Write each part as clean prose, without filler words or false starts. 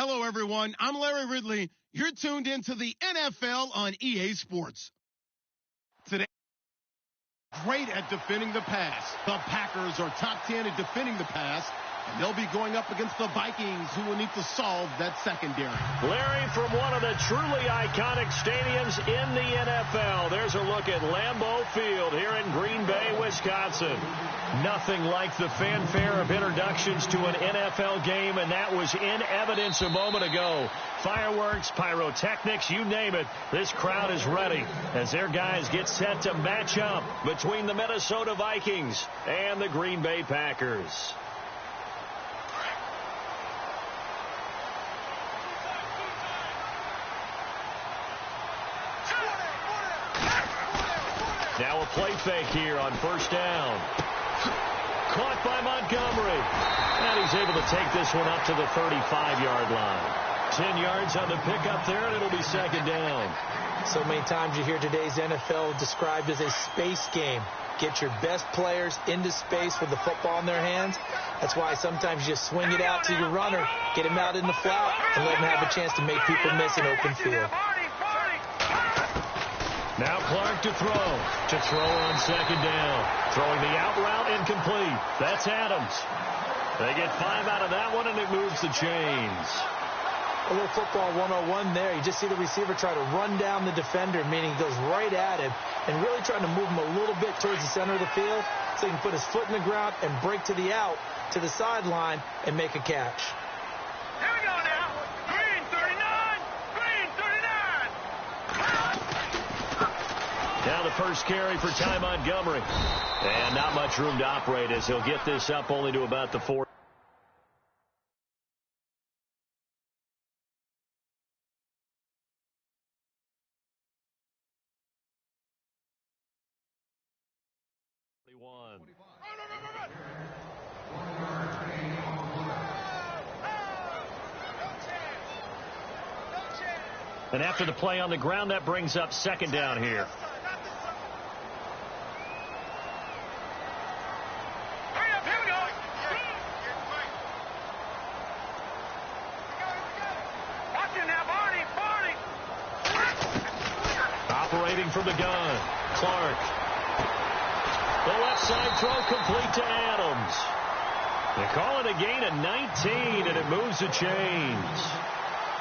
Hello, everyone. I'm Larry Ridley. You're tuned into the NFL on EA Sports. Today, great at defending the pass. The Packers are top 10 at defending the pass, and they'll be going up against the Vikings, who will need to solve that secondary. Larry, from one of the truly iconic stadiums in the NFL, there's a look at Lambeau Field here in Green Bay, Wisconsin. Nothing like the fanfare of introductions to an NFL game, and that was in evidence a moment ago. Fireworks, pyrotechnics, you name it. This crowd is ready as their guys get set to match up between the Minnesota Vikings and the Green Bay Packers. Now a play fake here on first down. Caught by Montgomery. And he's able to take this one up to the 35-yard line. 10 yards on the pickup there, and it'll be second down. So many times you hear today's NFL described as a space game. Get your best players into space with the football in their hands. That's why sometimes you just swing it out to your runner, get him out in the flat, and let him have a chance to make people miss an open field. Now Clark to throw. To throw on second down. Throwing the out route incomplete. That's Adams. They get 5 out of that one, and it moves the chains. A little football 101 there. You just see the receiver try to run down the defender, meaning he goes right at him, and really trying to move him a little bit towards the center of the field so he can put his foot in the ground and break to the out, to the sideline, and make a catch. Here we go now. Green 39. Green 39. Now the first carry for Ty Montgomery. And not much room to operate as he'll get this up only to about the 4. And after the play on the ground, that brings up second down here. Operating from the gun, Clark. The left side throw complete to Adams. They call it a gain of 19, and it moves the chains.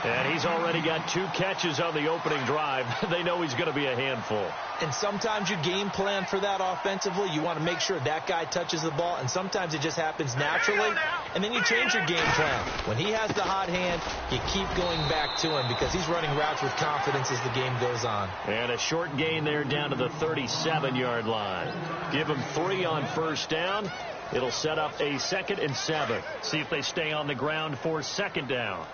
And he's already got 2 catches on the opening drive. They know he's going to be a handful. And sometimes you game plan for that offensively. You want to make sure that guy touches the ball, and sometimes it just happens naturally. And then you change your game plan. When he has the hot hand, you keep going back to him because he's running routes with confidence as the game goes on. And a short gain there down to the 37-yard line. Give him 3 on first down. It'll set up a 2nd and 7. See if they stay on the ground for second down.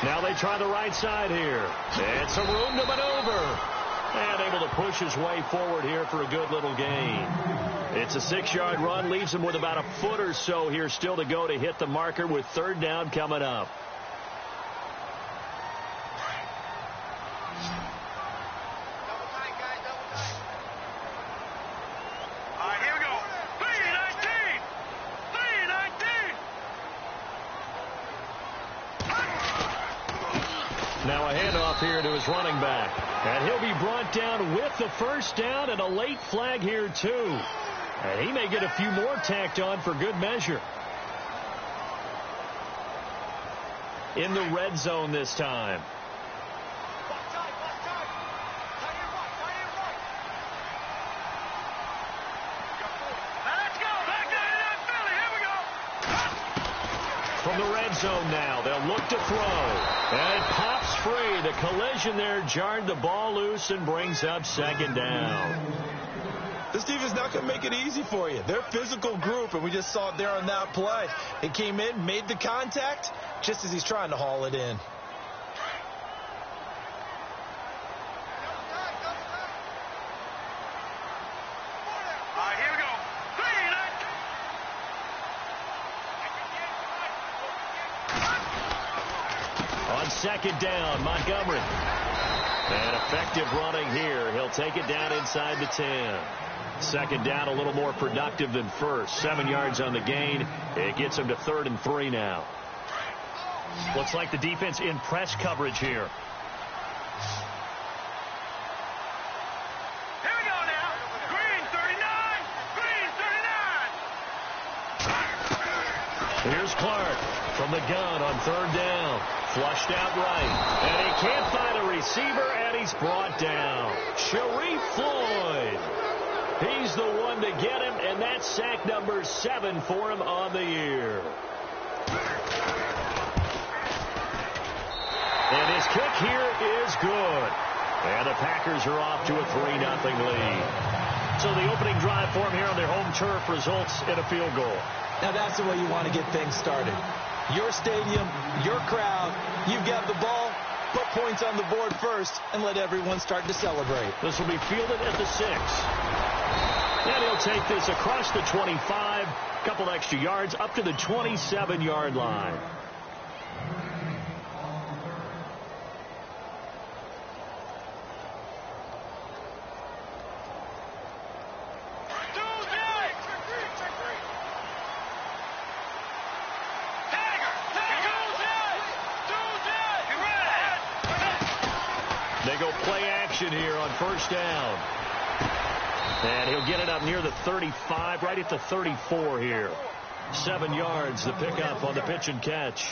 Now they try the right side here. And some room to maneuver. And able to push his way forward here for a good little gain. It's a 6-yard run. Leaves him with about a foot or so here still to go to hit the marker with third down coming up. Now a handoff here to his running back. And he'll be brought down with the first down and a late flag here too. And he may get a few more tacked on for good measure. In the red zone this time. From the red zone now, they'll look to throw. And it pops free. The collision there jarred the ball loose and brings up second down. This defense not going to make it easy for you. They're a physical group, and we just saw it there on that play. It came in, made the contact, just as he's trying to haul it in. on second down, Montgomery. And effective running here. He'll take it down inside the 10. Second down, a little more productive than first. 7 yards on the gain. It gets him to 3rd and 3 now. Looks like the defense in press coverage here. Here we go now. Green 39. Green 39. Here's Clark from the gun on 3rd down. Flushed out right. And he can't find a receiver, and he's brought down. Sharif Floyd. He's the one to get him, and that's sack number 7 for him on the year. And his kick here is good. And the Packers are off to a 3-0 lead. So the opening drive for him here on their home turf results in a field goal. Now that's the way you want to get things started. Your stadium, your crowd, you've got the ball, put points on the board first, and let everyone start to celebrate. This will be fielded at the 6. And he'll take this across the 25, a couple extra yards, up to the 27-yard line. They go play action here on first down. And he'll get it up near the 35, right at the 34 here. 7 yards, the pickup on the pitch and catch.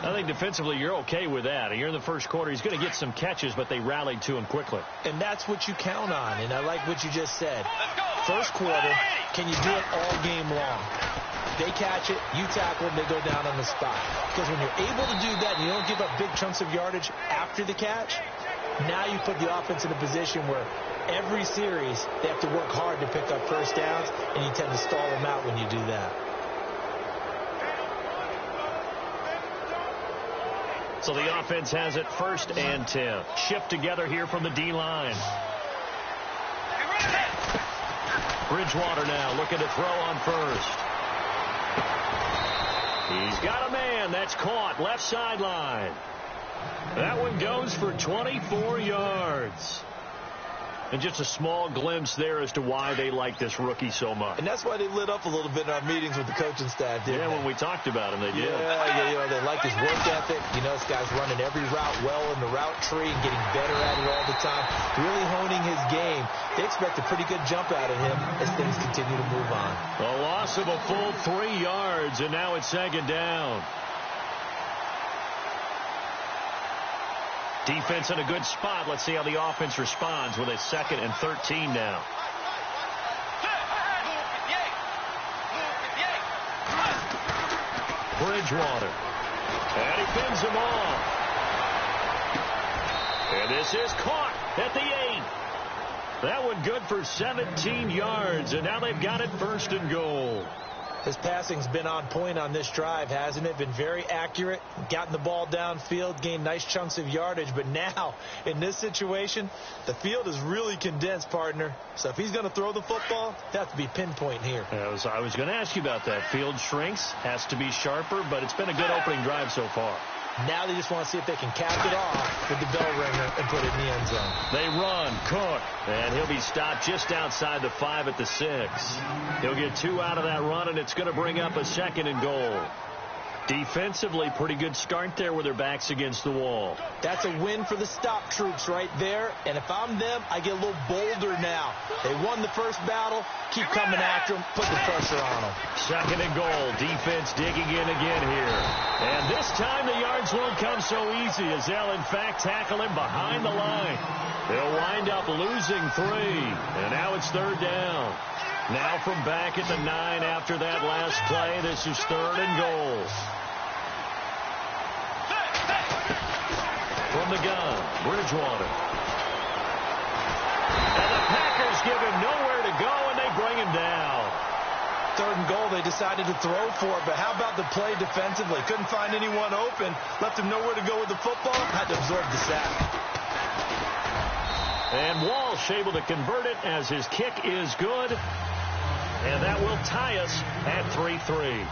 I think defensively you're okay with that. Here in the first quarter, he's going to get some catches, but they rallied to him quickly. And that's what you count on, and I like what you just said. First quarter, can you do it all game long? They catch it, you tackle them, they go down on the spot. Because when you're able to do that and you don't give up big chunks of yardage after the catch, now you put the offense in a position where every series they have to work hard to pick up first downs, and you tend to stall them out when you do that. So the offense has it 1st and 10. Shift together here from the D-line. Bridgewater now looking to throw on first. He's got a man. That's caught. Left sideline. That one goes for 24 yards. And just a small glimpse there as to why they like this rookie so much. And that's why they lit up a little bit in our meetings with the coaching staff, didn't they? When we talked about him, they did. Yeah, they like his work ethic. You know, this guy's running every route well in the route tree and getting better at it all the time. Really honing his game. They expect a pretty good jump out of him as things continue to move on. A loss of a full 3 yards, and now it's 2nd down. Defense in a good spot. Let's see how the offense responds with a 2nd and 13 now. Bridgewater. And he fends him off. And this is caught at the 8. That one good for 17 yards, and now they've got it 1st and goal. His passing's been on point on this drive, hasn't it? Been very accurate, gotten the ball downfield, gained nice chunks of yardage. But now, in this situation, the field is really condensed, partner. So if he's going to throw the football, it has to be pinpoint here. I was going to ask you about that. Field shrinks, has to be sharper, but it's been a good opening drive so far. Now they just want to see if they can cap it off with the bell ringer and put it in the end zone. They run. Cook. And he'll be stopped just outside the 5 at the 6. He'll get 2 out of that run, and it's going to bring up a 2nd and goal. Defensively, pretty good start there with their backs against the wall. That's a win for the stop troops right there. And if I'm them, I get a little bolder now. They won the first battle. Keep coming after them. Put the pressure on them. 2nd and goal. Defense digging in again here. And this time the yards won't come so easy as they'll, in fact, tackle him behind the line. They'll wind up losing 3. And now it's 3rd down. Now from back at the 9 after that last play. This is 3rd and goal. From the gun, Bridgewater. And the Packers give him nowhere to go, and they bring him down. 3rd and goal, they decided to throw for it, but how about the play defensively? Couldn't find anyone open, left him nowhere to go with the football, had to absorb the sack. And Walsh able to convert it as his kick is good. And that will tie us at 3-3.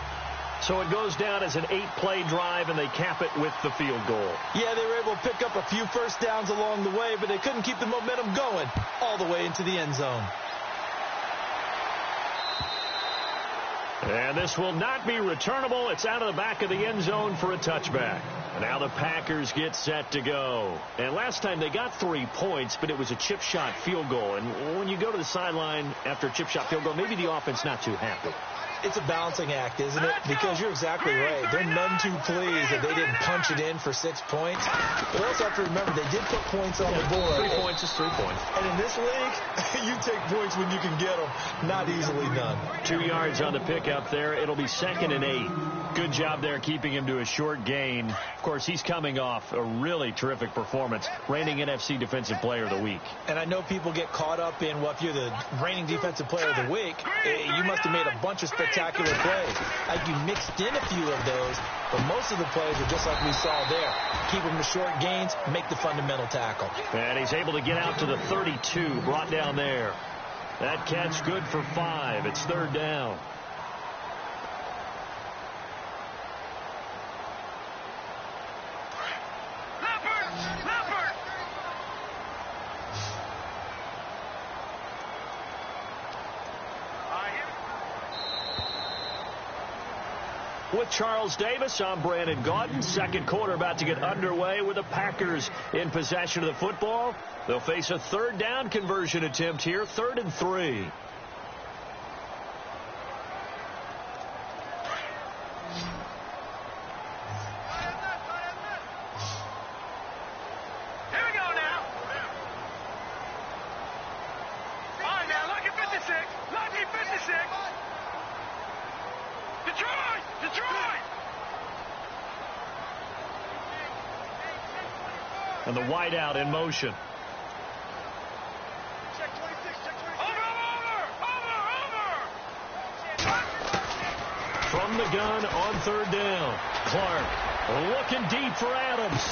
So it goes down as an 8-play drive, and they cap it with the field goal. Yeah, they were able to pick up a few first downs along the way, but they couldn't keep the momentum going all the way into the end zone. And this will not be returnable. It's out of the back of the end zone for a touchback. And now the Packers get set to go. And last time they got 3 points, but it was a chip shot field goal. And when you go to the sideline after a chip shot field goal, maybe the offense not too happy. It's a balancing act, isn't it? Because you're exactly right. They're none too pleased that they didn't punch it in for 6 points. But also have to remember, they did put points on the board. 3 points is 3 points. And in this league, you take points when you can get them. Not easily done. 2 yards on the pickup there. It'll be 2nd and 8. Good job there keeping him to a short gain. Of course, he's coming off a really terrific performance. Reigning NFC Defensive Player of the Week. And I know people get caught up in, well, if you're the reigning Defensive Player of the Week, you must have made a bunch of spectacular plays. Like you mixed in a few of those, but most of the plays are just like we saw there. Keep them to short gains, make the fundamental tackle. And he's able to get out to the 32, brought down there. That catch good for 5. It's 3rd down. With Charles Davis, I'm Brandon Gaudin. Second quarter about to get underway with the Packers in possession of the football. They'll face a 3rd down conversion attempt here, 3rd and 3. And the wideout in motion. From the gun on 3rd down. Clark looking deep for Adams.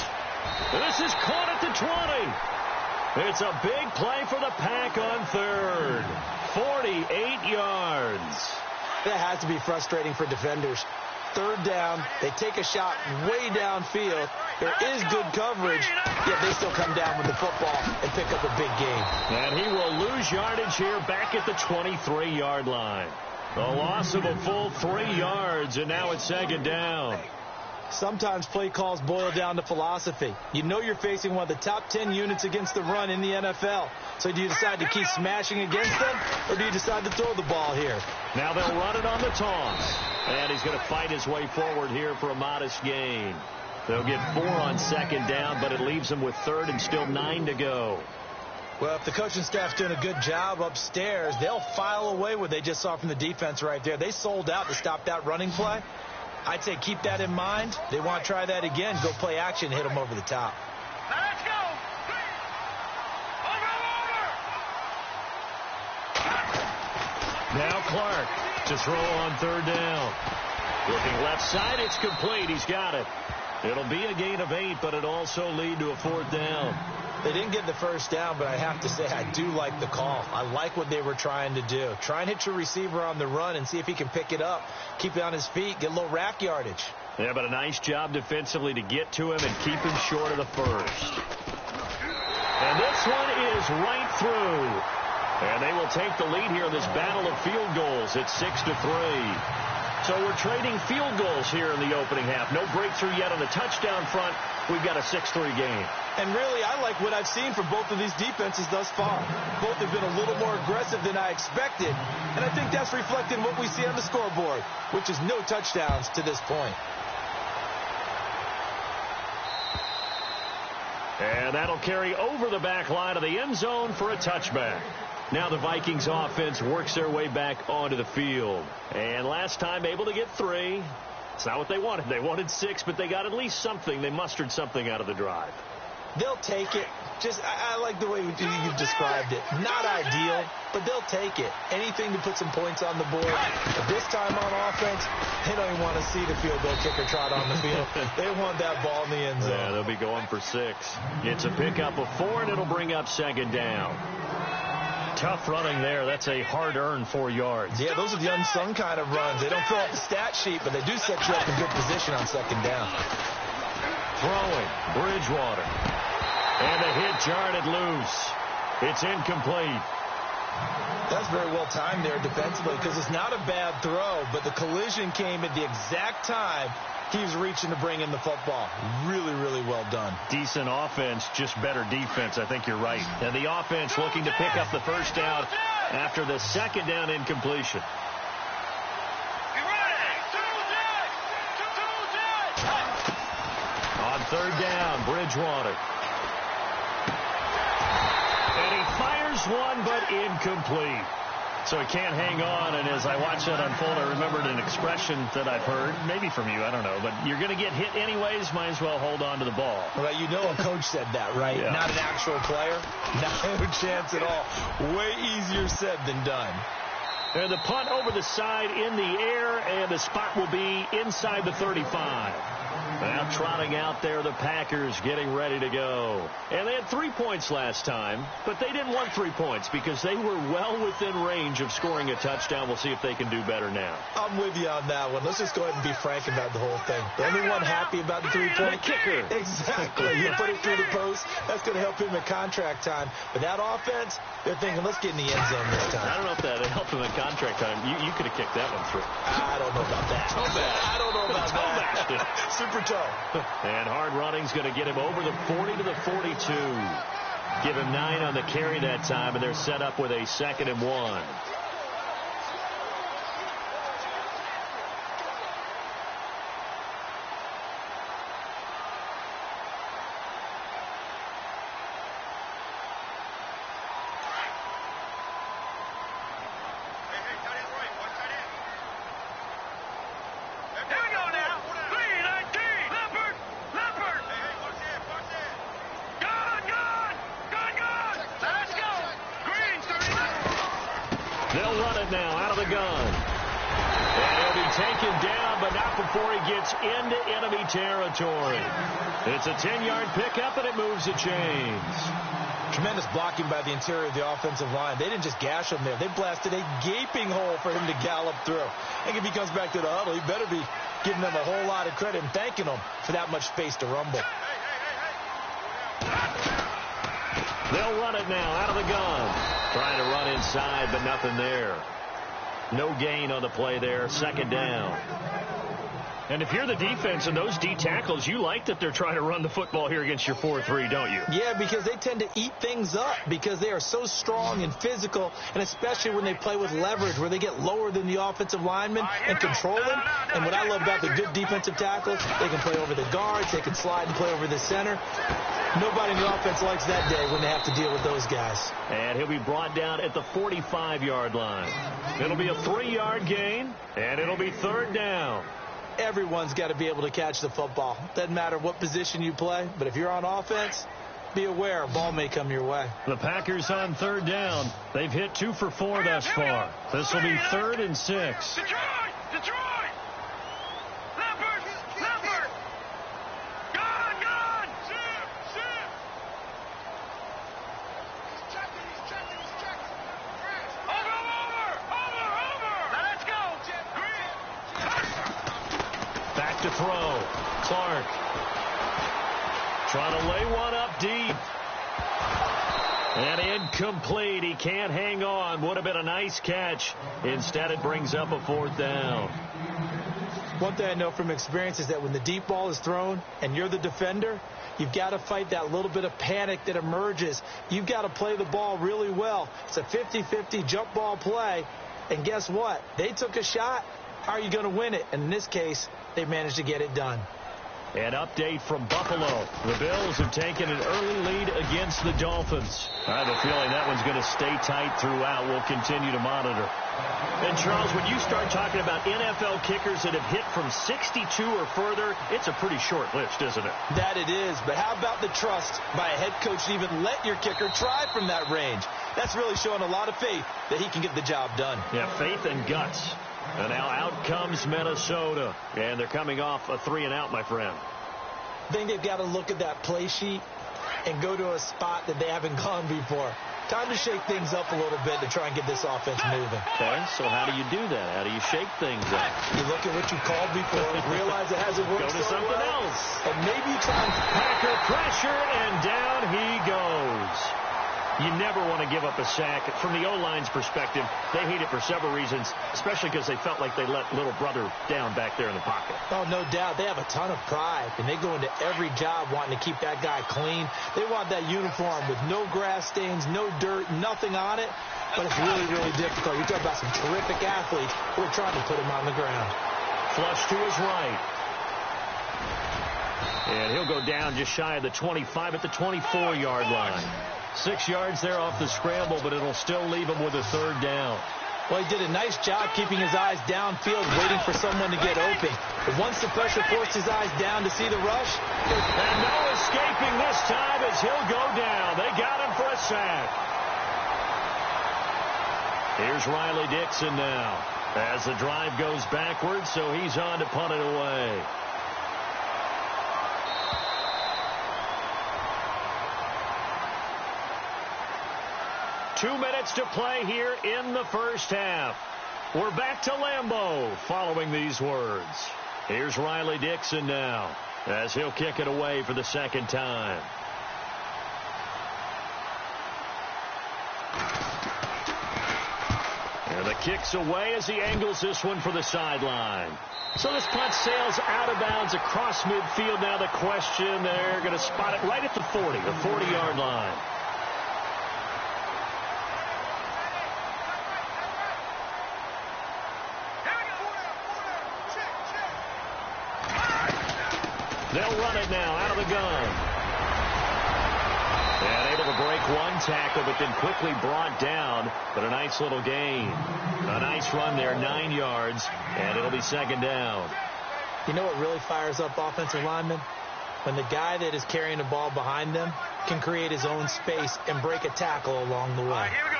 This is caught at the 20. It's a big play for the Pack on 3rd. 48 yards. That has to be frustrating for defenders. 3rd down, they take a shot way downfield. There is good coverage, yet they still come down with the football and pick up a big gain. And he will lose yardage here back at the 23-yard line. The loss of a full 3 yards, and now it's 2nd down. Sometimes play calls boil down to philosophy. You know you're facing one of the top 10 units against the run in the NFL. So do you decide to keep smashing against them, or do you decide to throw the ball here? Now they'll run it on the toss. And he's going to fight his way forward here for a modest gain. They'll get 4 on 2nd down, but it leaves them with 3rd and still 9 to go. Well, if the coaching staff's doing a good job upstairs, they'll file away what they just saw from the defense right there. They sold out to stop that running play. I'd say keep that in mind. They want to try that again. Go play action, hit them over the top. Let's go. Now Clark to throw on 3rd down. Looking left side, it's complete. He's got it. It'll be a gain of 8, but it also lead to a 4th down. They didn't get the first down, but I have to say I do like the call. I like what they were trying to do. Try and hit your receiver on the run and see if he can pick it up. Keep it on his feet, get a little rack yardage. Yeah, but a nice job defensively to get to him and keep him short of the first. And this one is right through. And they will take the lead here in this battle of field goals. It's 6-3. So we're trading field goals here in the opening half. No breakthrough yet on the touchdown front. We've got a 6-3 game. And really, I like what I've seen from both of these defenses thus far. Both have been a little more aggressive than I expected. And I think that's reflected in what we see on the scoreboard, which is no touchdowns to this point. And that'll carry over the back line of the end zone for a touchback. Now the Vikings offense works their way back onto the field. And last time able to get 3. It's not what they wanted. They wanted 6, but they got at least something. They mustered something out of the drive. They'll take it. I like the way you've described it. Not ideal, but they'll take it. Anything to put some points on the board. But this time on offense, they don't even want to see the field goal kicker trot on the field. They want that ball in the end zone. Yeah, they'll be going for 6. It's a pickup of 4, and it'll bring up 2nd down. tough running there. That's a hard-earned 4 yards. Yeah, those are the unsung kind of runs. They don't fill out the stat sheet, but they do set you up in good position on second down. Throwing, Bridgewater. And the hit jarred it loose. It's incomplete. That's very well timed there defensively because it's not a bad throw, but the collision came at the exact time he was reaching to bring in the football. Really, really well done. Decent offense, just better defense. I think you're right. And the offense looking to pick up the first down after the second down incompletion. On third down, Bridgewater. And he fires one, but incomplete. So he can't hang on, and as I watch that unfold, I remembered an expression that I've heard, maybe from you, I don't know, but you're going to get hit anyways, might as well hold on to the ball. Well, you know a coach said that, right? Yeah. Not an actual player. No chance at all. Way easier said than done. And the punt over the side in the air, and the spot will be inside the 35. Now trotting out there, the Packers getting ready to go. And they had 3 points last time, but they didn't want 3 points because they were well within range of scoring a touchdown. We'll see if they can do better now. I'm with you on that one. Let's just go ahead and be frank about the whole thing. The only one happy about the 3-point The kicker. Exactly. You put it through the post. That's going to help him at contract time. But that offense, they're thinking, let's get in the end zone this time. I don't know if that helped him at contract time. You could have kicked that one through. I don't know about that. I don't know about that. Super toe. And hard running's going to get him over the 40 to the 42. Give him 9 on the carry that time, and they're set up with a 2nd and 1. They'll run it now out of the gun. And he'll be taken down, but not before he gets into enemy territory. It's a 10-yard pickup, and it moves the chains. Tremendous blocking by the interior of the offensive line. They didn't just gash him there. They blasted a gaping hole for him to gallop through. I think if he comes back to the huddle, he better be giving them a whole lot of credit and thanking them for that much space to rumble. They'll run it now out of the gun. Trying to run inside, but nothing there. No gain on the play there. 2nd down. And if you're the defense and those D tackles, you like that they're trying to run the football here against your 4-3, don't you? Yeah, because they tend to eat things up because they are so strong and physical, and especially when they play with leverage where they get lower than the offensive linemen and control them. And what I love about the good defensive tackles, they can play over the guards, they can slide and play over the center. Nobody in the offense likes that day when they have to deal with those guys. And he'll be brought down at the 45-yard line. It'll be a 3-yard gain, and it'll be 3rd down. Everyone's got to be able to catch the football. Doesn't matter what position you play, but if you're on offense, be aware a ball may come your way. The Packers on 3rd down. They've hit 2 for 4 thus far. This will be 3rd and 6. Detroit! Leopard! Gone! Shit! He's checking. Over! Now let's go! Back to throw. Clark. Trying to lay one up deep. And incomplete. He can't hang on. Would have been a nice catch. Instead, it brings up a 4th down. One thing I know from experience is that when the deep ball is thrown and you're the defender, you've got to fight that little bit of panic that emerges. You've got to play the ball really well. It's a 50-50 jump ball play. And guess what? They took a shot. How are you going to win it? And in this case, they managed to get it done. An update from Buffalo. The Bills have taken an early lead against the Dolphins. I have a feeling that one's going to stay tight throughout. We'll continue to monitor. And, Charles, when you start talking about NFL kickers that have hit from 62 or further, it's a pretty short list, isn't it? That it is. But how about the trust by a head coach to even let your kicker try from that range? That's really showing a lot of faith that he can get the job done. Yeah, faith and guts. And now out comes Minnesota. And they're coming off a 3-and-out, my friend. I think they've got to look at that play sheet and go to a spot that they haven't gone before. Time to shake things up a little bit to try and get this offense moving. Okay, so how do you do that? How do you shake things up? You look at what you called before, realize it hasn't worked. Go to so something well, else. and maybe you try and... Packer pressure, and down he goes. You never want to give up a sack. From the O-line's perspective, they hate it for several reasons, especially because they felt like they let little brother down back there in the pocket. Oh, no doubt. They have a ton of pride, and they go into every job wanting to keep that guy clean. They want that uniform with no grass stains, no dirt, nothing on it, but it's really, really difficult. You're talking about some terrific athletes who are trying to put him on the ground. Flush to his right. And he'll go down just shy of the 25 at the 24-yard line. 6 yards there off the scramble, but it'll still leave him with a third down. Well, he did a nice job keeping his eyes downfield, waiting for someone to get open. But once the pressure forced his eyes down to see the rush. And no escaping this time as he'll go down. They got him for a sack. Here's Riley Dixon now as the drive goes backwards, so he's on to punt it away. Two minutes to play here in the first half. We're back to Lambeau following these words. Here's Riley Dixon now as he'll kick it away for the second time. And the kick's away as he angles this one for the sideline. So this punt sails out of bounds across midfield. Now the question, they're going to spot it right at the 40, the 40-yard line. They'll run it now out of the gun. And able to break one tackle, but then quickly brought down. But a nice little gain. A nice run there, 9 yards, and it'll be second down. You know what really fires up offensive linemen? When the guy that is carrying the ball behind them can create his own space and break a tackle along the way. All right, here we go.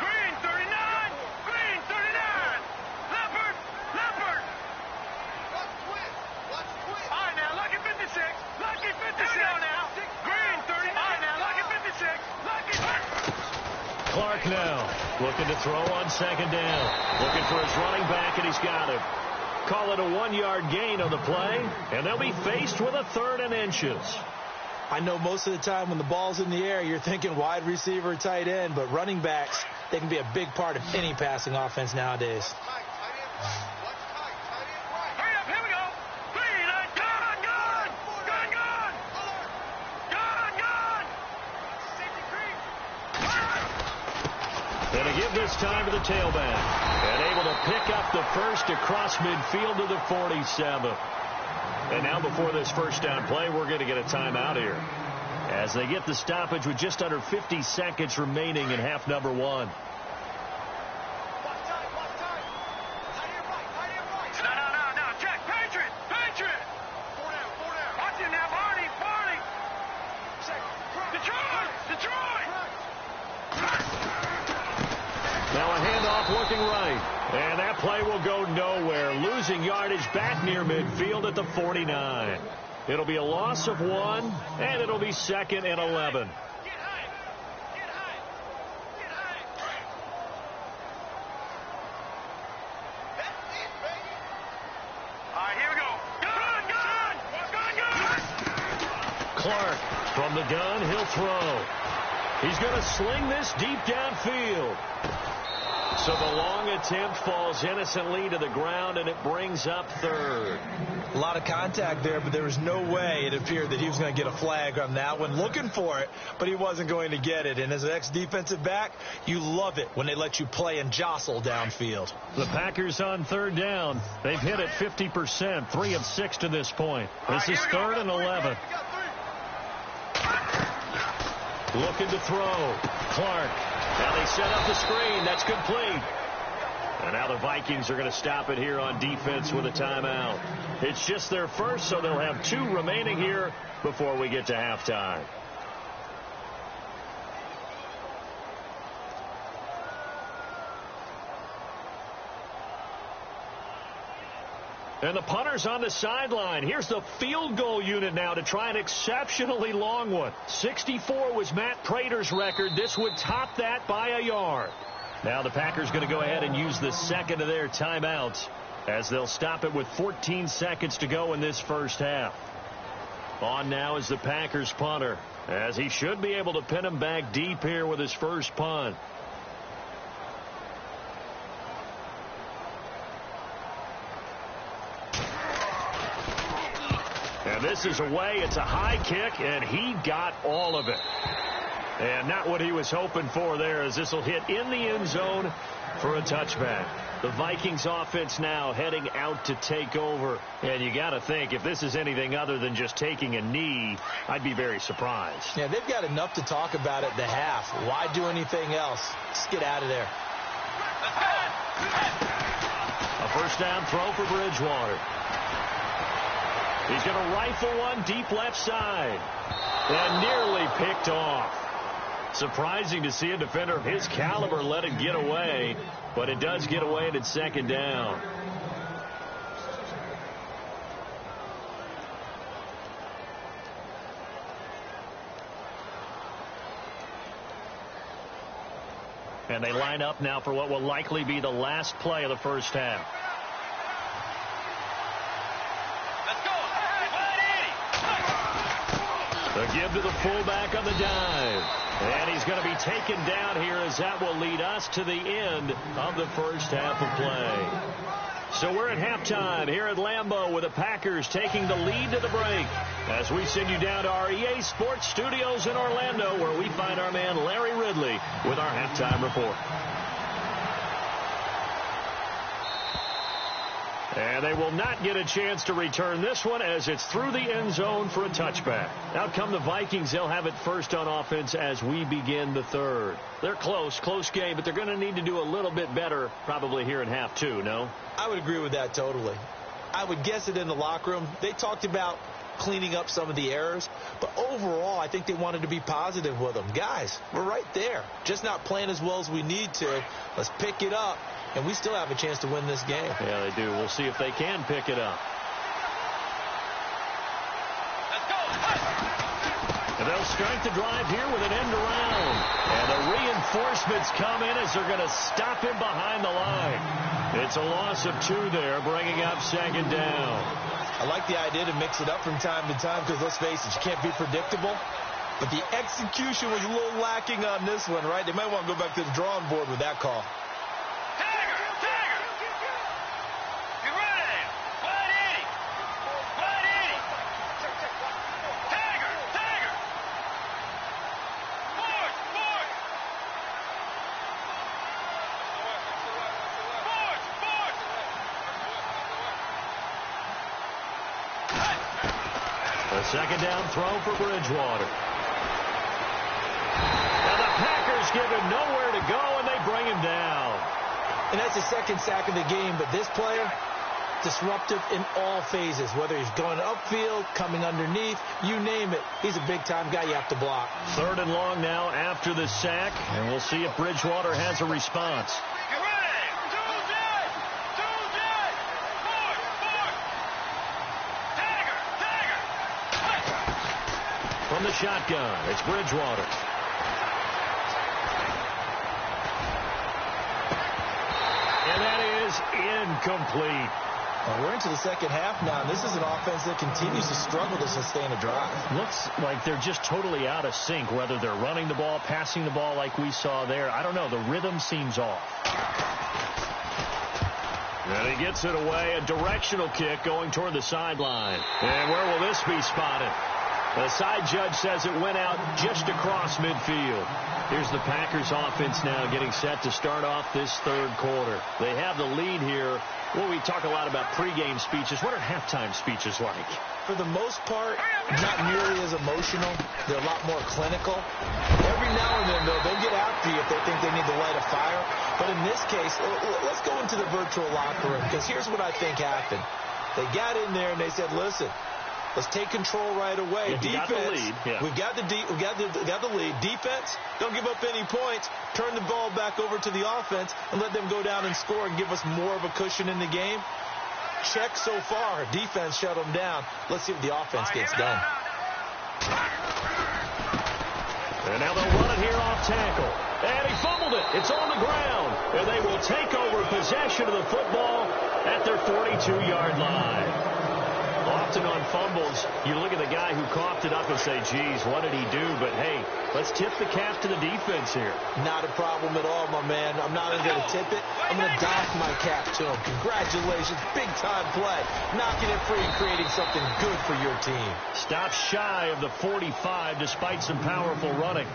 Green 39. Green 39. Leopard. Leopard. All right, now, Lucky 56. Lucky 56. Now. Green 39. All right, now, Lucky 56. Lucky 56. Clark now looking to throw on second down. Looking for his running back, and he's got him. Call it a 1-yard gain on the play, and they'll be faced with a 3rd and inches. I know most of the time when the ball's in the air, you're thinking wide receiver, tight end, but running backs, they can be a big part of any passing offense nowadays. Hurry up, here we go. Green, gun, gun. Gun, gun. Gun, gun. And to give this time to the tailback. And able to pick up the first across midfield to the 47. And now before this first down play, we're going to get a timeout here. As they get the stoppage with just under 50 seconds remaining in half number 1. No. Jack, Patriot. Patriot. 4 down. Watch him now, Barney. Detroit. Now a handoff working right. And that play will go nowhere. Losing yardage back near midfield at the 49. It'll be a loss of 1, and it'll be 2nd and 11. All right, here we go. Gun. Clark from the gun, he'll throw. He's going to sling this deep downfield. So the long attempt falls innocently to the ground, and it brings up 3rd. A lot of contact there, but there was no way it appeared that he was going to get a flag on that one. Looking for it, but he wasn't going to get it. And as an ex-defensive back, you love it when they let you play and jostle downfield. The Packers on 3rd down. They've hit it 50%, 3 of 6 to this point. This is 3rd and 11. Looking to throw. Clark. Now they set up the screen. That's complete. And now the Vikings are going to stop it here on defense with a timeout. It's just their first, so they'll have 2 remaining here before we get to halftime. And the punter's on the sideline. Here's the field goal unit now to try an exceptionally long one. 64 was Matt Prater's record. This would top that by a yard. Now the Packers going to go ahead and use the second of their timeouts as they'll stop it with 14 seconds to go in this first half. On now is the Packers punter, as he should be able to pin him back deep here with his first punt. And this is away. It's a high kick, and he got all of it. And not what he was hoping for there, as this will hit in the end zone for a touchback. The Vikings offense now heading out to take over. And you got to think, if this is anything other than just taking a knee, I'd be very surprised. Yeah, they've got enough to talk about at the half. Why do anything else? Just get out of there. A first down throw for Bridgewater. He's going to rifle one deep left side. And nearly picked off. Surprising to see a defender of his caliber let it get away, but it does get away and it's second down. And they line up now for what will likely be the last play of the first half. The give to the fullback on the dive. And he's going to be taken down here, as that will lead us to the end of the first half of play. So we're at halftime here at Lambeau with the Packers taking the lead to the break, as we send you down to our EA Sports Studios in Orlando, where we find our man Larry Ridley with our halftime report. And they will not get a chance to return this one, as it's through the end zone for a touchback. Out come the Vikings. They'll have it first on offense as we begin the third. They're close game, but they're going to need to do a little bit better probably here in half two, no? I would agree with that totally. I would guess it in the locker room. They talked about cleaning up some of the errors, but overall I think they wanted to be positive with them. Guys, we're right there. Just not playing as well as we need to. Let's pick it up. And we still have a chance to win this game. Yeah, they do. We'll see if they can pick it up. Let's go. And they'll start the drive here with an end around. And the reinforcements come in as they're going to stop him behind the line. It's a loss of 2 there, bringing up second down. I like the idea to mix it up from time to time, because let's face it, you can't be predictable. But the execution was a little lacking on this one, right? They might want to go back to the drawing board with that call. Second down throw for Bridgewater. And the Packers give him nowhere to go, and they bring him down. And that's the second sack of the game, but this player, disruptive in all phases, whether he's going upfield, coming underneath, you name it. He's a big-time guy you have to block. Third and long now after the sack, and we'll see if Bridgewater has a response. From the shotgun, it's Bridgewater. And that is incomplete. Well, we're into the second half now, and this is an offense that continues to struggle to sustain a drive. Looks like they're just totally out of sync, whether they're running the ball, passing the ball like we saw there. I don't know. The rhythm seems off. And he gets it away. A directional kick going toward the sideline. And where will this be spotted? The side judge says it went out just across midfield. Here's the Packers offense now getting set to start off this third quarter. They have the lead here. Well, we talk a lot about pregame speeches. What are halftime speeches like? For the most part, not nearly as emotional. They're a lot more clinical. Every now and then, though, they'll get after you if they think they need to light a fire. But in this case, let's go into the virtual locker room, because here's what I think happened. They got in there and they said, listen, let's take control right away. Defense, got the lead. Yeah. We've got the lead. Defense, don't give up any points. Turn the ball back over to the offense and let them go down and score and give us more of a cushion in the game. check so far. Defense shut them down. Let's see what the offense gets done. And now they'll run it here off tackle. And he fumbled it. It's on the ground. And they will take over possession of the football at their 42-yard line. Often on fumbles, you look at the guy who coughed it up and say, geez, what did he do? But, hey, let's tip the cap to the defense here. Not a problem at all, my man. I'm not only going to tip it, I'm going to doff my cap to him. Congratulations, big-time play. Knocking it free and creating something good for your team. Stop shy of the 45 despite some powerful running.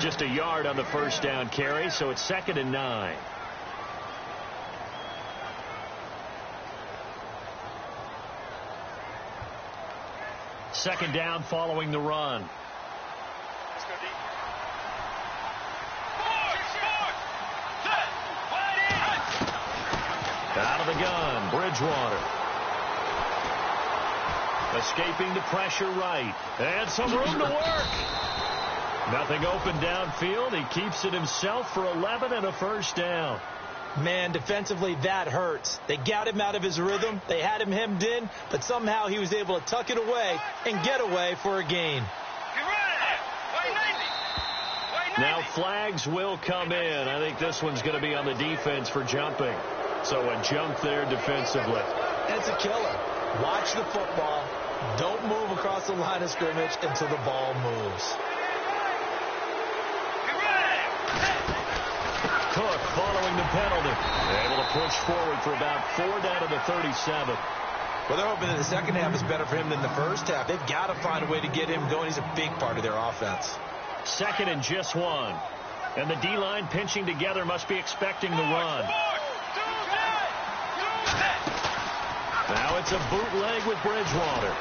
Just a yard on the first down carry, so it's 2nd and 9. Second down following the run. Out of the gun, Bridgewater. Escaping the pressure right. And some room to work. Nothing open downfield. He keeps it himself for 11 and a first down. Man, defensively, that hurts. They got him out of his rhythm. They had him hemmed in, but somehow he was able to tuck it away and get away for a gain. Now flags will come in. I think this one's going to be on the defense for jumping. So a jump there defensively. It's a killer. Watch the football. Don't move across the line of scrimmage until the ball moves. Cook following the penalty. Able to push forward for about 4 down to the 37. Well, they're hoping that the second half is better for him than the first half. They've got to find a way to get him going. He's a big part of their offense. 2nd and just 1. And the D-line pinching together must be expecting the run. Now it's a bootleg with Bridgewater.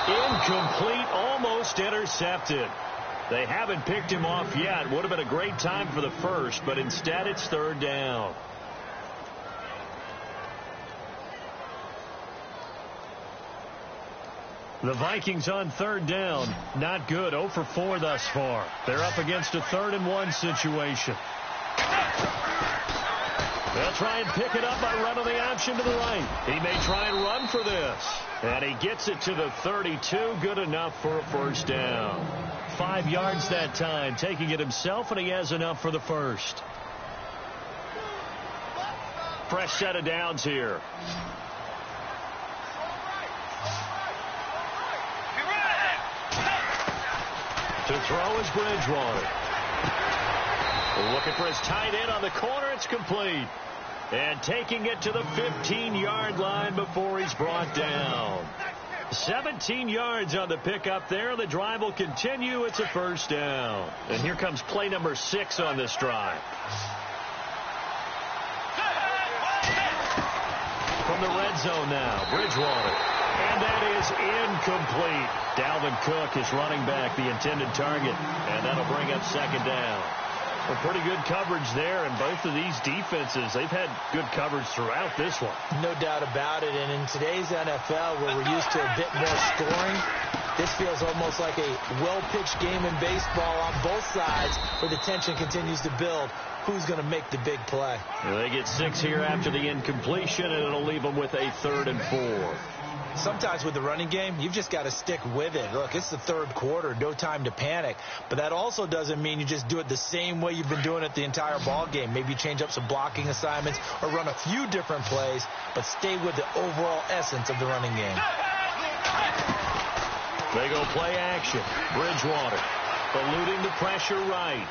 Incomplete, almost intercepted. They haven't picked him off yet. Would have been a great time for the first, but instead it's 3rd down. The Vikings on 3rd down. Not good. 0 for 4 thus far. They're up against a 3rd and 1 situation. They'll try and pick it up by running the option to the right. He may try and run for this. And he gets it to the 32. Good enough for a first down. 5 yards that time, taking it himself, and he has enough for the first. Fresh set of downs here. To throw is Bridgewater. Looking for his tight end on the corner. It's complete. And taking it to the 15-yard line before he's brought down. 17 yards on the pickup there. The drive will continue. It's a first down. And here comes play number 6 on this drive. From the red zone now, Bridgewater. And that is incomplete. Dalvin Cook is running back, the intended target. And that'll bring up 2nd down. Well, pretty good coverage there, and both of these defenses, they've had good coverage throughout this one. No doubt about it, and in today's NFL, where we're used to a bit more scoring, this feels almost like a well-pitched game in baseball on both sides, where the tension continues to build. Who's going to make the big play? Well, they get 6 here after the incompletion, and it'll leave them with a 3rd and 4. Sometimes with the running game, you've just got to stick with it. Look, it's the 3rd quarter, no time to panic. But that also doesn't mean you just do it the same way you've been doing it the entire ball game. Maybe change up some blocking assignments or run a few different plays, but stay with the overall essence of the running game. They go play action. Bridgewater eluding the pressure right.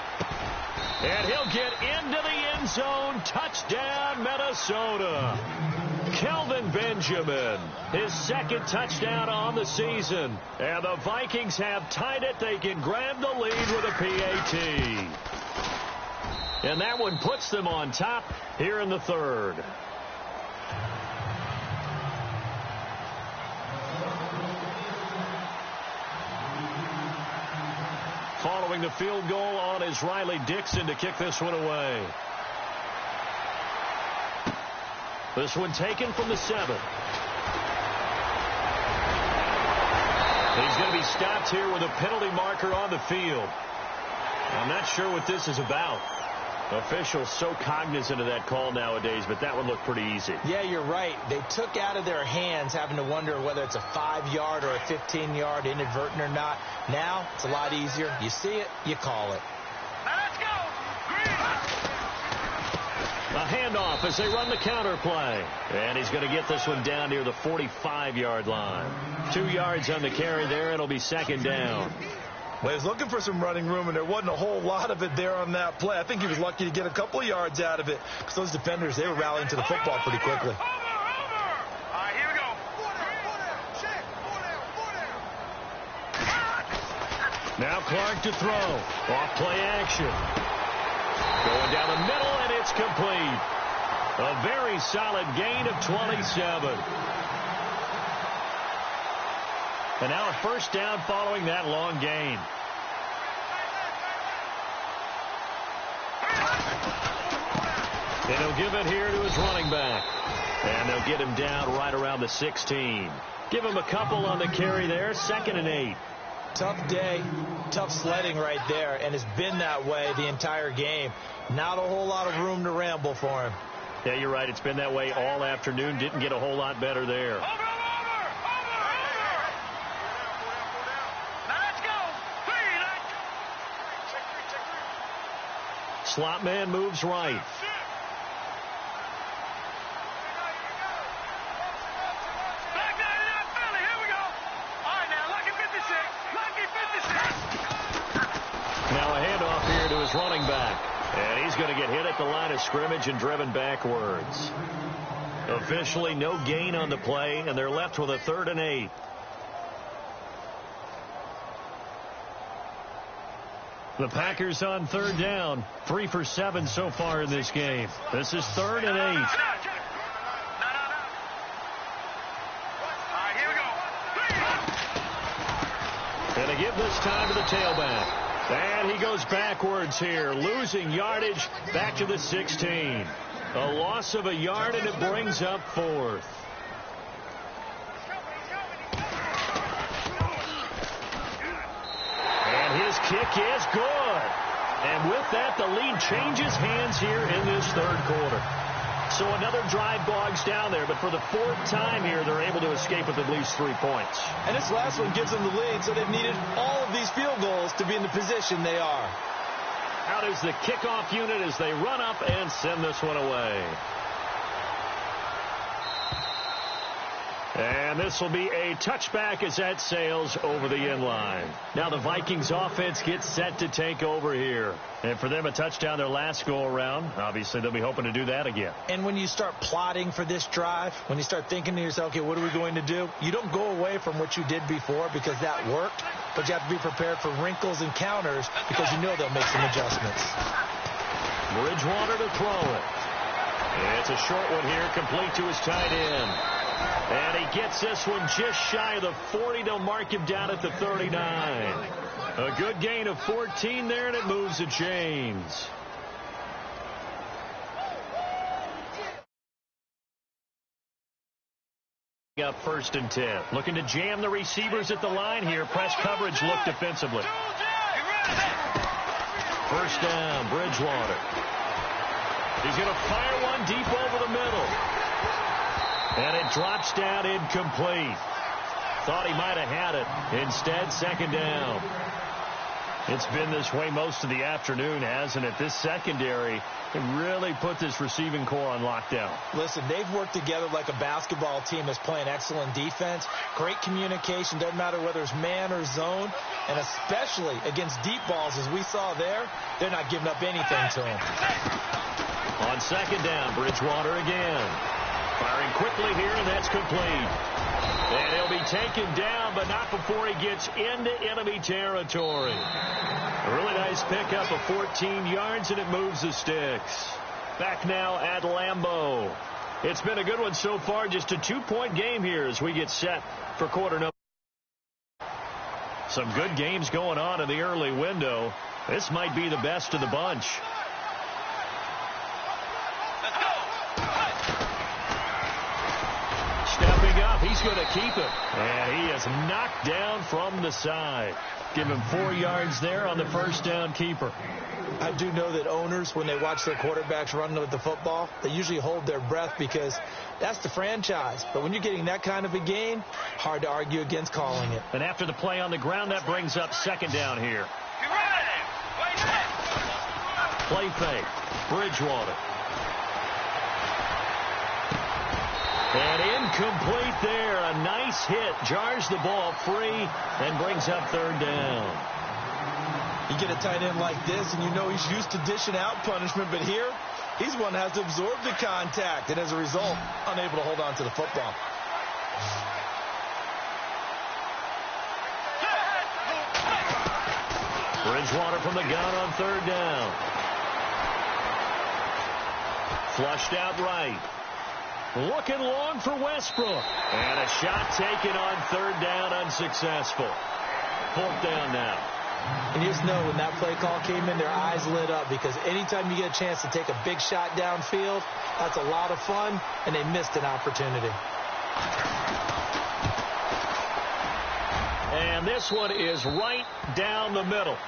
And he'll get into the end zone. Touchdown, Minnesota. Kelvin Benjamin, his 2nd touchdown on the season. And the Vikings have tied it. They can grab the lead with a PAT. And that one puts them on top here in the 3rd. Following the field goal on is Riley Dixon to kick this one away. This one taken from the 7. He's going to be stopped here with a penalty marker on the field. I'm not sure what this is about. Officials so cognizant of that call nowadays, but that one looked pretty easy. Yeah, you're right. They took out of their hands having to wonder whether it's a 5-yard or a 15-yard, inadvertent or not. Now, it's a lot easier. You see it, you call it. Now let's go. Green. A handoff as they run the counter play. And he's going to get this one down near the 45-yard line. 2 yards on the carry there. It'll be second down. Well, he was looking for some running room, and there wasn't a whole lot of it there on that play. I think he was lucky to get a couple of yards out of it because those defenders, they were rallying to the football pretty quickly. Over. All right, here we go. Now Clark to throw. Off play action. Going down the middle, and it's complete. A very solid gain of 27. And now a first down following that long gain. And he'll give it here to his running back. And they'll get him down right around the 16. Give him a couple on the carry there. 2nd and 8. Tough day, tough sledding right there, and it's been that way the entire game. Not a whole lot of room to ramble for him. Yeah, you're right. It's been that way all afternoon. Didn't get a whole lot better there. Over. Now let's go. Slot man moves right. Back down in that belly. Here we go. All right, now, lucky 56. Lucky 56. Now a handoff here to his running back. And he's going to get hit at the line of scrimmage and driven backwards. Officially no gain on the play, and they're left with a 3rd and 8. The Packers on 3rd down. 3 for 7 so far in this game. This is 3rd and 8. No. All right, here we go. And they give this time to the tailback. And he goes backwards here, losing yardage back to the 16. A loss of a yard, and it brings up 4th. And his kick is good. And with that, the lead changes hands here in this 3rd quarter. So another drive bogs down there, but for the 4th time here, they're able to escape with at least 3 points. And this last one gives them the lead, so they've needed all of these field goals to be in the position they are. Out is the kickoff unit as they run up and send this one away. And this will be a touchback as that sails over the end line. Now the Vikings offense gets set to take over here. And for them, a touchdown their last go-around. Obviously, they'll be hoping to do that again. And when you start plotting for this drive, when you start thinking to yourself, okay, what are we going to do? You don't go away from what you did before because that worked, but you have to be prepared for wrinkles and counters because you know they'll make some adjustments. Bridgewater to throw it. It's a short one here, complete to his tight end. And he gets this one just shy of the 40. They'll mark him down at the 39. A good gain of 14 there, and it moves the chains. Up 1st and 10. Looking to jam the receivers at the line here. Press coverage look defensively. 1st down, Bridgewater. He's going to fire one deep over the middle. And it drops down incomplete. Thought he might have had it. Instead, 2nd down. It's been this way most of the afternoon, hasn't it? This secondary can really put this receiving core on lockdown. Listen, they've worked together like a basketball team that's playing excellent defense. Great communication. Doesn't matter whether it's man or zone. And especially against deep balls, as we saw there, they're not giving up anything to them. On 2nd down, Bridgewater again. Firing quickly here, and that's complete. And he'll be taken down, but not before he gets into enemy territory. A really nice pickup of 14 yards, and it moves the sticks. Back now at Lambeau. It's been a good one so far, just a 2-point game here as we get set for quarter number. Some good games going on in the early window. This might be the best of the bunch. Stepping up, he's going to keep it. And he is knocked down from the side. Give him 4 yards there on the first down keeper. I do know that owners, when they watch their quarterbacks run with the football, they usually hold their breath because that's the franchise. But when you're getting that kind of a gain, hard to argue against calling it. And after the play on the ground, that brings up second down here. Play fake. Bridgewater. And incomplete there. A nice hit. Jars the ball free and brings up third down. You get a tight end like this, and you know he's used to dishing out punishment, but here, he's one that has to absorb the contact, and as a result, unable to hold on to the football. Bridgewater from the gun on third down. Flushed out right. Looking long for Westbrook. And a shot taken on third down, unsuccessful. Fourth down now. And you just know when that play call came in, their eyes lit up because anytime you get a chance to take a big shot downfield, that's a lot of fun, and they missed an opportunity. And this one is right down the middle.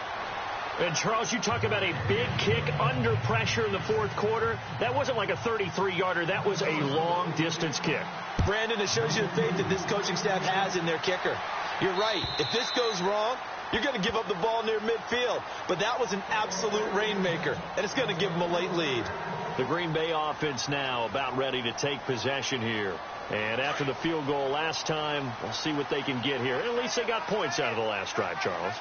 And, Charles, you talk about a big kick under pressure in the fourth quarter. That wasn't like a 33-yarder. That was a long-distance kick. Brandon, it shows you the faith that this coaching staff has in their kicker. You're right. If this goes wrong, you're going to give up the ball near midfield. But that was an absolute rainmaker, and it's going to give them a late lead. The Green Bay offense now about ready to take possession here. And after the field goal last time, we'll see what they can get here. At least they got points out of the last drive, Charles.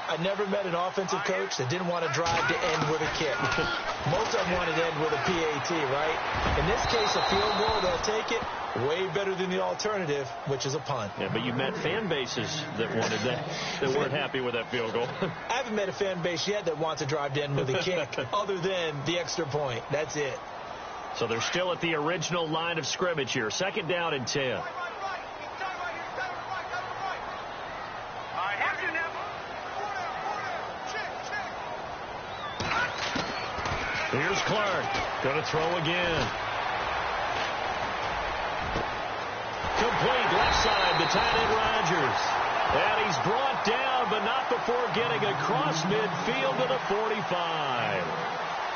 I never met an offensive coach that didn't want to drive to end with a kick. Most of them wanted to end with a PAT, right? In this case, a field goal, they'll take it. Way better than the alternative, which is a punt. Yeah, but you met fan bases that wanted that weren't happy with that field goal. I haven't met a fan base yet that wants to drive to end with a kick other than the extra point. That's it. So they're still at the original line of scrimmage here. Second down and 10. Here's Clark. Going to throw again. Complete left side to tight end Rodgers. And he's brought down, but not before getting across midfield to the 45.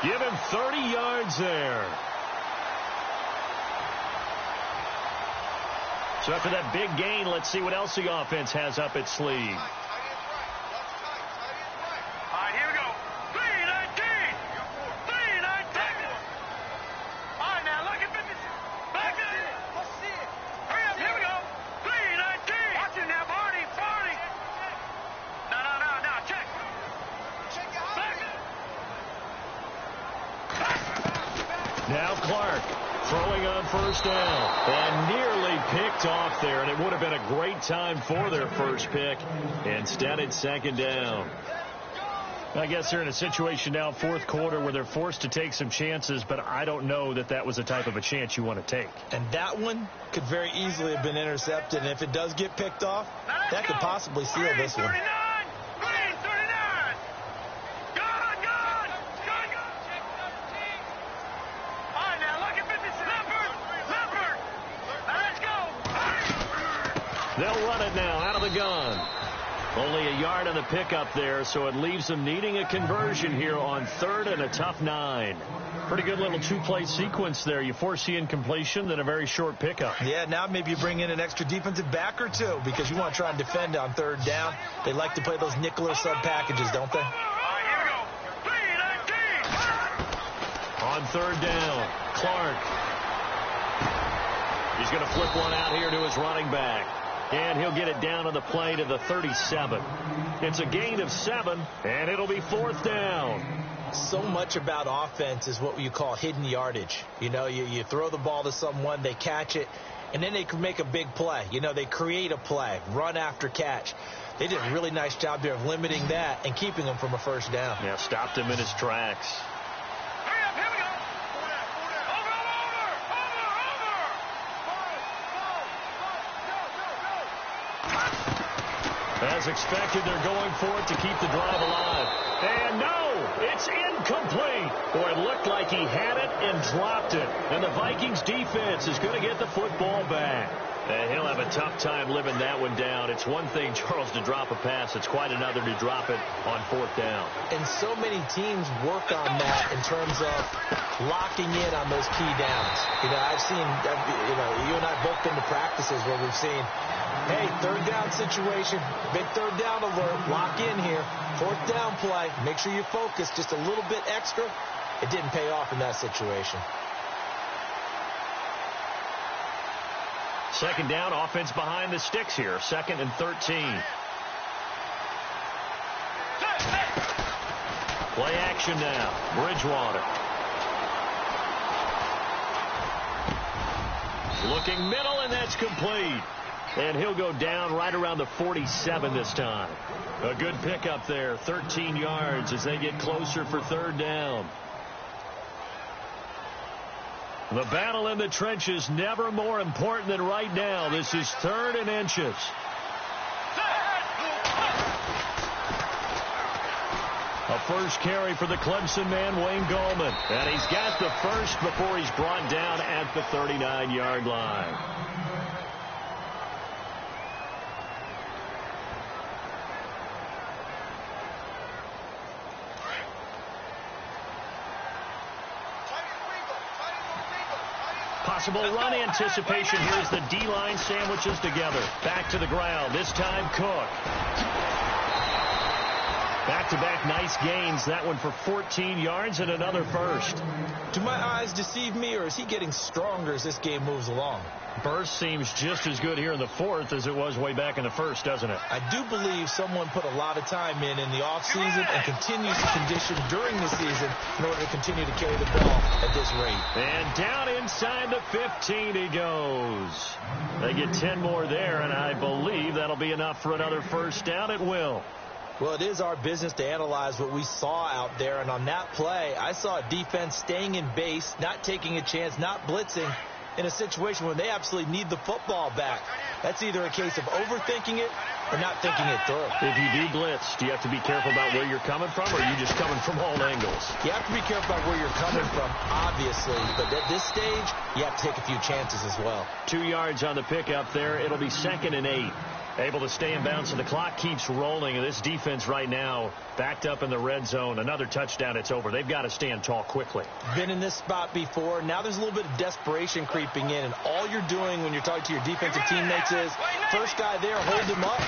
Give him 30 yards there. So after that big gain, let's see what else the offense has up its sleeve. Now Clark throwing on first down and nearly picked off there, and it would have been a great time for their first pick. Instead, it's second down. I guess they're in a situation now, fourth quarter, where they're forced to take some chances, but I don't know that that was the type of a chance you want to take. And that one could very easily have been intercepted, and if it does get picked off, that could possibly seal this one. They'll run it now out of the gun. Only a yard on the pickup there, so it leaves them needing a conversion here on third and a tough 9. Pretty good little two-play sequence there. You force the incompletion, then a very short pickup. Yeah, now maybe you bring in an extra defensive back or two because you want to try and defend on third down. They like to play those nickel or sub packages, don't they? On third down, Clark. He's going to flip one out here to his running back. And he'll get it down on the play to the 37. It's a gain of 7, and it'll be fourth down. So much about offense is what you call hidden yardage. You know, you throw the ball to someone, they catch it, and then they can make a big play. You know, they create a play, run after catch. They did a really nice job there of limiting that and keeping him from a first down. Yeah, stopped him in his tracks. As As expected, they're going for it to keep the drive alive. And no, it's incomplete. Boy, it looked like he had it and dropped it. And the Vikings defense is going to get the football back. And he'll have a tough time living that one down. It's one thing, Charles, to drop a pass. It's quite another to drop it on fourth down. And so many teams work on that in terms of locking in on those key downs. I've seen, you and I have both been to practices where we've seen, hey, third down situation, big third down alert, lock in here, fourth down play, make sure you focus just a little bit extra. It didn't pay off in that situation. Second down, offense behind the sticks here. 2nd and 13. Play action now. Bridgewater. Looking middle, and that's complete. And he'll go down right around the 47 this time. A good pickup there. 13 yards as they get closer for third down. The battle in the trenches never more important than right now. This is 3rd and inches. A first carry for the Clemson man, Wayne Gallman. And he's got the first before he's brought down at the 39-yard line. Possible run anticipation here as the D-line sandwiches together. Back to the ground. This time Cook. Back-to-back nice gains. That one for 14 yards and another first. Do my eyes deceive me, or is he getting stronger as this game moves along? Burst seems just as good here in the fourth as it was way back in the first, doesn't it? I do believe someone put a lot of time in the offseason and continues to condition during the season in order to continue to carry the ball at this rate. And down inside the 15 he goes. They get 10 more there, and I believe that'll be enough for another first down. It will. Well, it is our business to analyze what we saw out there, and on that play, I saw a defense staying in base, not taking a chance, not blitzing, in a situation where they absolutely need the football back. That's either a case of overthinking it or not thinking it through. If you do blitz, do you have to be careful about where you're coming from, or are you just coming from all angles? You have to be careful about where you're coming from, obviously, but at this stage, you have to take a few chances as well. 2 yards on the pickup there. It'll be 2nd and 8. Able to stay in bounds, and the clock keeps rolling. And this defense right now backed up in the red zone. Another touchdown, it's over. They've got to stand tall quickly. Been in this spot before. Now there's a little bit of desperation creeping in, and all you're doing when you're talking to your defensive teammates is first guy there, hold him up.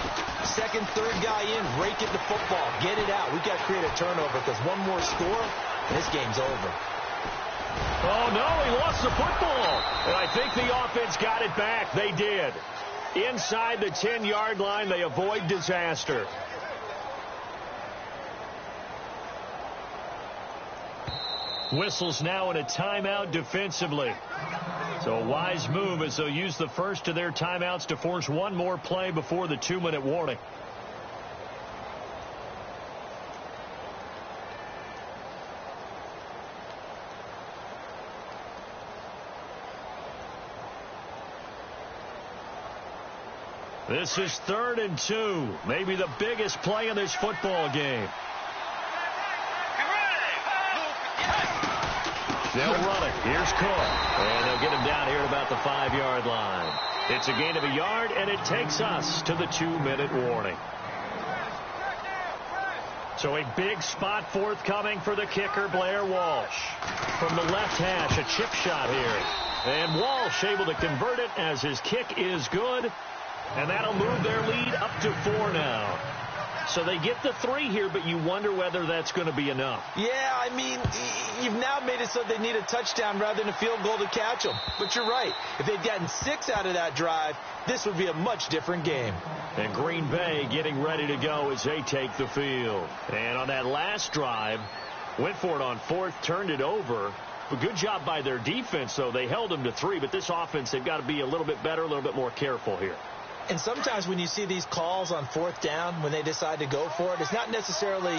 Second, third guy in, rake it to football. Get it out. We've got to create a turnover because one more score, and this game's over. Oh, no, he lost the football. And I think the offense got it back. They did. Inside the 10-yard line, they avoid disaster. Whistles now in a timeout defensively. So a wise move as they'll use the first of their timeouts to force one more play before the 2-minute warning. This is 3rd and 2. Maybe the biggest play in this football game. They'll run it. Here's Cook. And they'll get him down here at about the 5-yard line. It's a gain of a yard, and it takes us to the 2-minute warning. So a big spot forthcoming for the kicker, Blair Walsh. From the left hash, a chip shot here. And Walsh able to convert it as his kick is good. And that'll move their lead up to 4 now. So they get the 3 here, but you wonder whether that's going to be enough. Yeah, I mean, you've now made it so they need a touchdown rather than a field goal to catch them. But you're right. If they'd gotten 6 out of that drive, this would be a much different game. And Green Bay getting ready to go as they take the field. And on that last drive, went for it on 4th, turned it over. A good job by their defense, though. They held them to 3, but this offense, they've got to be a little bit better, a little bit more careful here. And sometimes when you see these calls on 4th down, when they decide to go for it, it's not necessarily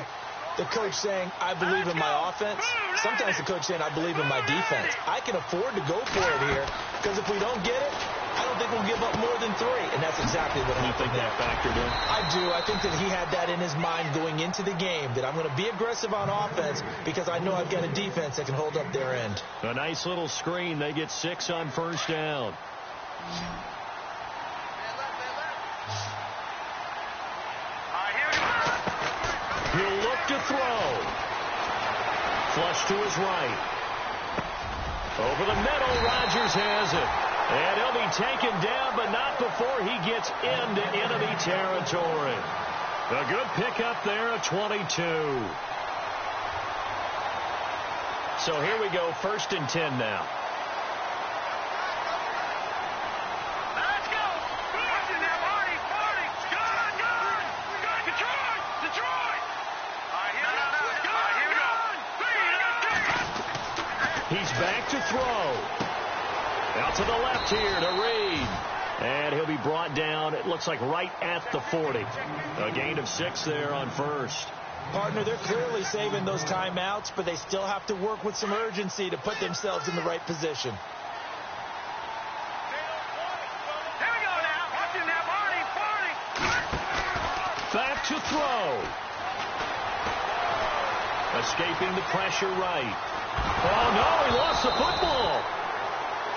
the coach saying, I believe in my offense. Sometimes the coach saying, I believe in my defense. I can afford to go for it here because if we don't get it, I don't think think we'll give up more than 3, and that's exactly what happened. You think that factored in? I do. I think that he had that in his mind going into the game, that I'm going to be aggressive on offense because I know I've got a defense that can hold up their end. A nice little screen. They get 6 on first down. He'll look to throw. Flush to his right. Over the middle, Rodgers has it. And he'll be taken down, but not before he gets into enemy territory. A good pickup there, a 22. So here we go, 1st and 10 now. Let's go. Watch it now, Marty. Gun. Detroit. Here we go. He's back to throw. Out to the left here to Reed. And he'll be brought down, it looks like right at the 40. A gain of 6 there on first. Partner, they're clearly saving those timeouts, but they still have to work with some urgency to put themselves in the right position. Here we go now. Watch it now, Marty. Back to throw. Escaping the pressure right. Oh, no, he lost the football.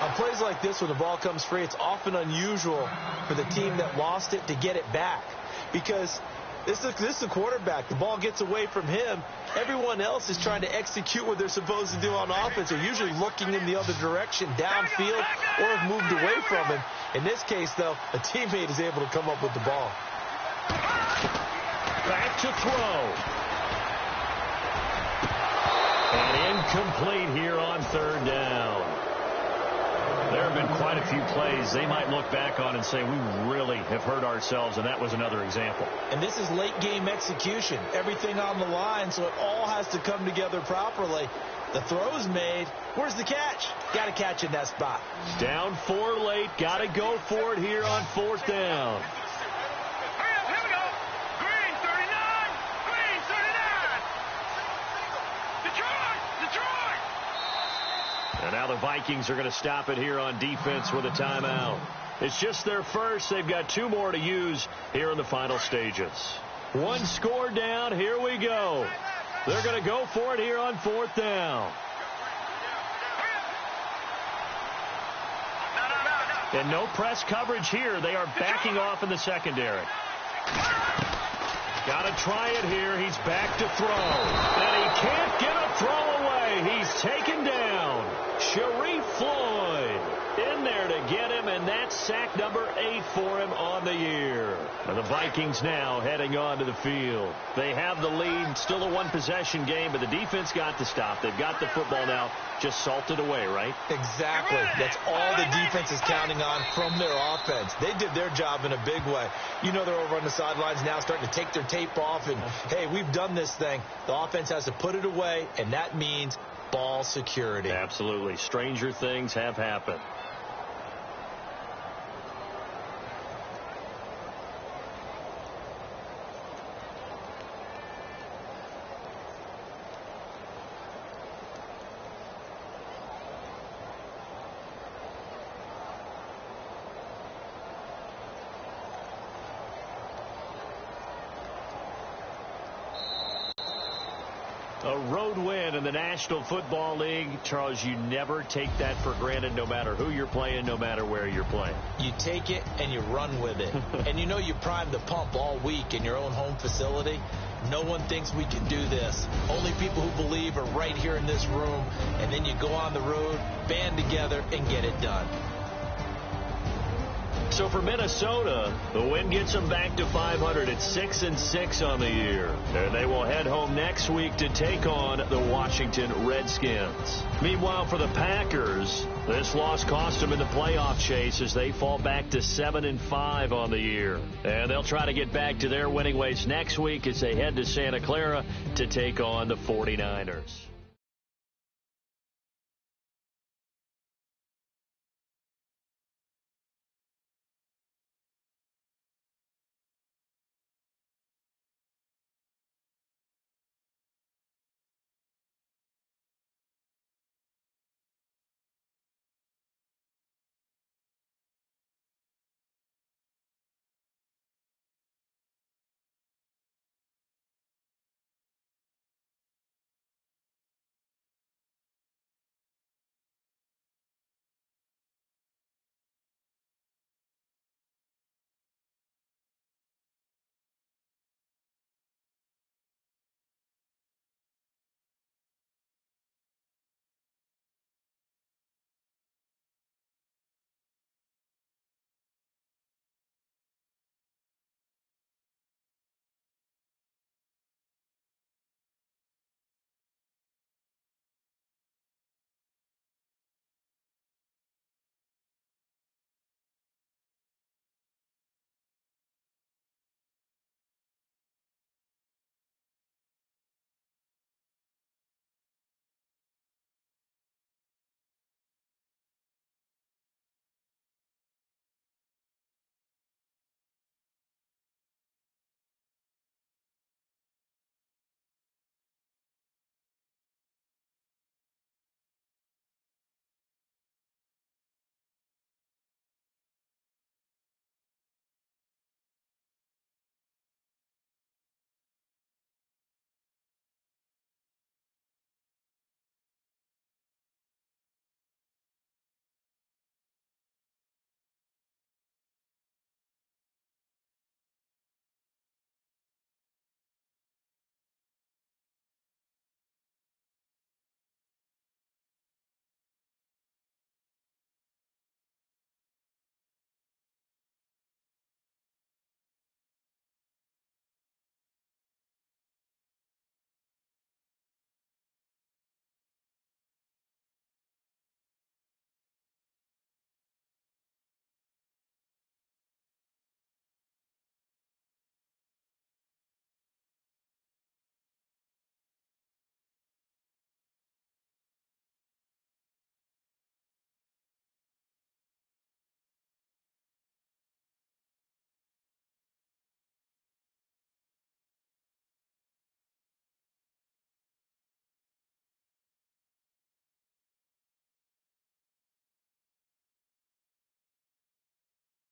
On plays like this, when the ball comes free, it's often unusual for the team that lost it to get it back. Because this is the quarterback. The ball gets away from him. Everyone else is trying to execute what they're supposed to do on offense. They're usually looking in the other direction, downfield, or have moved away from him. In this case, though, a teammate is able to come up with the ball. Back to throw. And incomplete here on 3rd down. There have been quite a few plays they might look back on and say, we really have hurt ourselves, and that was another example. And this is late game execution. Everything on the line, so it all has to come together properly. The throw's made. Where's the catch? Got to catch in that spot. Down 4 late. Got to go for it here on 4th down. Here we go. Green 39. Detroit. And now the Vikings are going to stop it here on defense with a timeout. It's just their first. They've got 2 more to use here in the final stages. 1 score down. Here we go. They're going to go for it here on 4th down. And no press coverage here. They are backing off in the secondary. Got to try it here. He's back to throw. And he can't get a throw away. He's taken down. Sharif Floyd in there to get him, and that's sack number 8 for him on the year. And the Vikings now heading on to the field. They have the lead, still a 1-possession game, but the defense got to stop. They've got the football now, just salted away, right? Exactly. That's all the defense is counting on from their offense. They did their job in a big way. You know, they're over on the sidelines now starting to take their tape off, and, hey, we've done this thing. The offense has to put it away, and that means ball security. Absolutely. Stranger things have happened. A road win in the National Football League. Charles, you never take that for granted, no matter who you're playing, no matter where you're playing. You take it and you run with it. And you know you primed the pump all week in your own home facility. No one thinks we can do this. Only people who believe are right here in this room. And then you go on the road, band together, and get it done. So for Minnesota, the win gets them back to 500 at 6-6 on the year. And they will head home next week to take on the Washington Redskins. Meanwhile, for the Packers, this loss cost them in the playoff chase as they fall back to 7-5 on the year. And they'll try to get back to their winning ways next week as they head to Santa Clara to take on the 49ers.